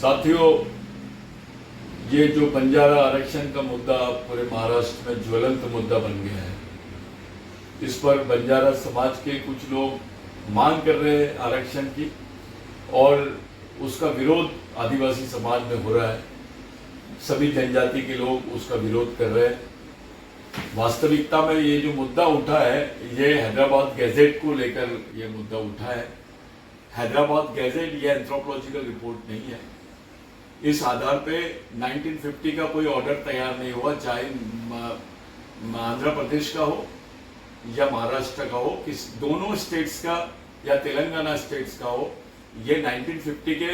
साथियों, ये जो बंजारा आरक्षण का मुद्दा पूरे महाराष्ट्र में ज्वलंत मुद्दा बन गया है, इस पर बंजारा समाज के कुछ लोग मांग कर रहे हैं आरक्षण की, और उसका विरोध आदिवासी समाज में हो रहा है। सभी जनजाति के लोग उसका विरोध कर रहे हैं। वास्तविकता में ये जो मुद्दा उठा है, ये हैदराबाद गैजेट को लेकर ये मुद्दा उठा है। हैदराबाद गैजेट ये एंथ्रोपोलॉजिकल रिपोर्ट नहीं है। इस आधार पे 1950 का कोई ऑर्डर तैयार नहीं हुआ, चाहे आंध्र प्रदेश का हो या महाराष्ट्र का हो, किस दोनों स्टेट्स का या तेलंगाना स्टेट्स का हो। ये 1950 के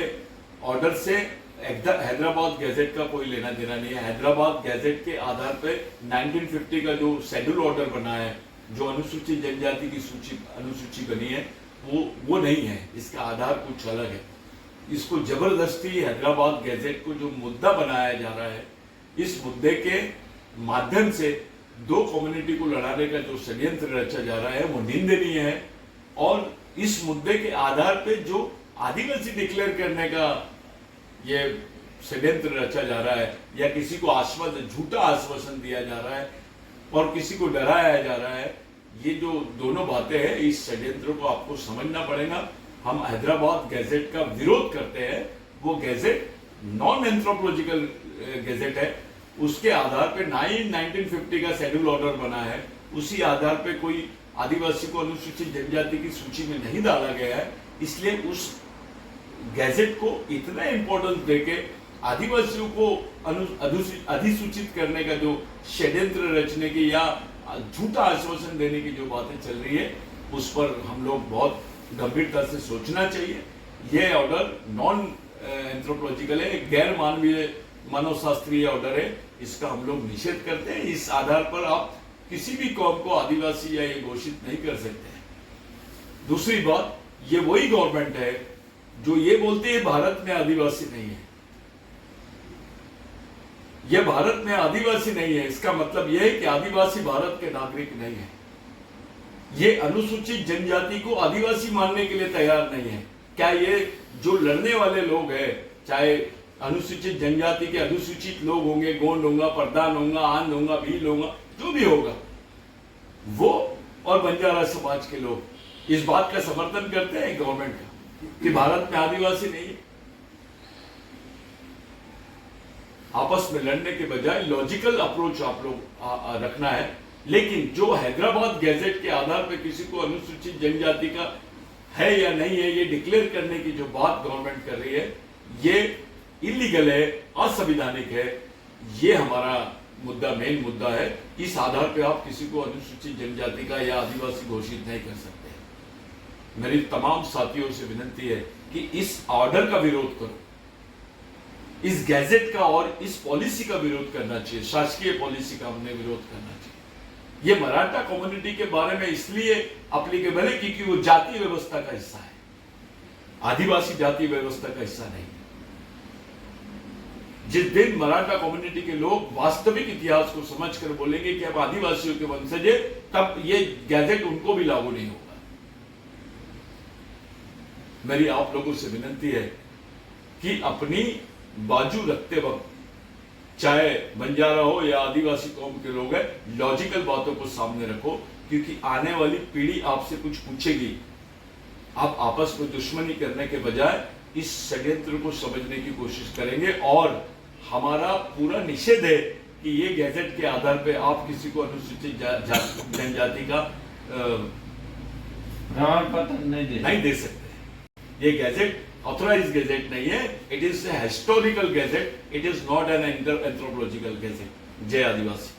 ऑर्डर से हैदराबाद गैजेट का कोई लेना देना नहीं है। हैदराबाद गैजेट के आधार पे 1950 का जो शेड्यूल ऑर्डर बना है, जो अनुसूचित जनजाति की अनुसूची बनी है, वो नहीं है। इसका आधार कुछ अलग है। इसको जबरदस्ती हैदराबाद गैजेट को जो मुद्दा बनाया जा रहा है, इस मुद्दे के माध्यम से दो कम्युनिटी को लड़ाने का जो षड्यंत्र रचा जा रहा है, वो निंदनीय है। और इस मुद्दे के आधार पे जो आदिवासी डिक्लेयर करने का ये षड्यंत्र रचा जा रहा है, या किसी को झूठा आश्वासन दिया जा रहा है और किसी को डराया जा रहा है, ये जो दोनों बातें हैं, इस षड्यंत्र को आपको समझना पड़ेगा। हम हैदराबाद गैजेट का विरोध करते हैं। वो गैजेट नॉन एंथ्रोपोलॉजिकल गैजेट है। उसके आधार पे 1950 का शेड्यूल ऑर्डर बना है, उसी आधार पे कोई आदिवासी को अनुसूचित जनजाति की सूची में नहीं डाला गया है। इसलिए उस गैजेट को इतना इंपॉर्टेंस देके आदिवासियों को अधिसूचित करने का जो षड्यंत्र रचने की या झूठा आश्वासन देने की जो बातें चल रही है, उस पर हम लोग बहुत गंभीरता से सोचना चाहिए। यह ऑर्डर नॉन एंथ्रोपोलॉजिकल है, गैर मानवीय मानवशास्त्रीय ऑर्डर है। इसका हम लोग निषेध करते हैं। इस आधार पर आप किसी भी कौम को आदिवासी या ये घोषित नहीं कर सकते हैं। दूसरी बात, ये वही गवर्नमेंट है जो ये बोलती है भारत में आदिवासी नहीं है। यह भारत में आदिवासी नहीं है, इसका मतलब यह है कि आदिवासी भारत के नागरिक नहीं है। ये अनुसूचित जनजाति को आदिवासी मानने के लिए तैयार नहीं है। क्या ये जो लड़ने वाले लोग हैं, चाहे अनुसूचित जनजाति के अनुसूचित लोग होंगे, गोंड होगा, प्रधान होगा, आंध होगा, भील होगा, जो भी होगा, वो और बंजारा समाज के लोग इस बात का समर्थन करते हैं गवर्नमेंट का कि भारत में आदिवासी नहीं है। आपस में लड़ने के बजाय लॉजिकल अप्रोच आप लोग रखना है। लेकिन जो हैदराबाद गैजेट के आधार पर किसी को अनुसूचित जनजाति का है या नहीं है, ये डिक्लेयर करने की जो बात गवर्नमेंट कर रही है, ये इलीगल है, असंवैधानिक है। ये हमारा मुद्दा, मेन मुद्दा है। इस आधार पे आप किसी को अनुसूचित जनजाति का या आदिवासी घोषित नहीं कर सकते। मेरी तमाम साथियों से विनती है कि इस ऑर्डर का विरोध करो, इस गैजेट का और इस पॉलिसी का विरोध करना चाहिए। शासकीय पॉलिसी का हमने विरोध करना चाहिए। ये मराठा कम्युनिटी के बारे में इसलिए अप्लीकेबल है क्योंकि वो जाति व्यवस्था का हिस्सा है, आदिवासी जाति व्यवस्था का हिस्सा नहीं। जिस दिन मराठा कम्युनिटी के लोग वास्तविक इतिहास को समझकर बोलेंगे कि अब आदिवासियों के वंशज है, तब ये गैजेट उनको भी लागू नहीं होगा। मेरी आप लोगों से विनती है कि अपनी बाजू रखते वक्त, चाहे बंजारा हो या आदिवासी कौम के लोग हैं, लॉजिकल बातों को सामने रखो, क्योंकि आने वाली पीढ़ी आपसे कुछ पूछेगी। आप आपस में दुश्मनी करने के बजाय इस षड्यंत्र को समझने की कोशिश करेंगे। और हमारा पूरा निषेध है कि ये गैजेट के आधार पे आप किसी को अनुसूचित जनजाति का प्रमाण पत्र नहीं दे सकते। ये गैजेट ऑथराइज्ड गैजेट नहीं है। It is a historical gadget, it is not an anthropological gadget. जय आदिवासी।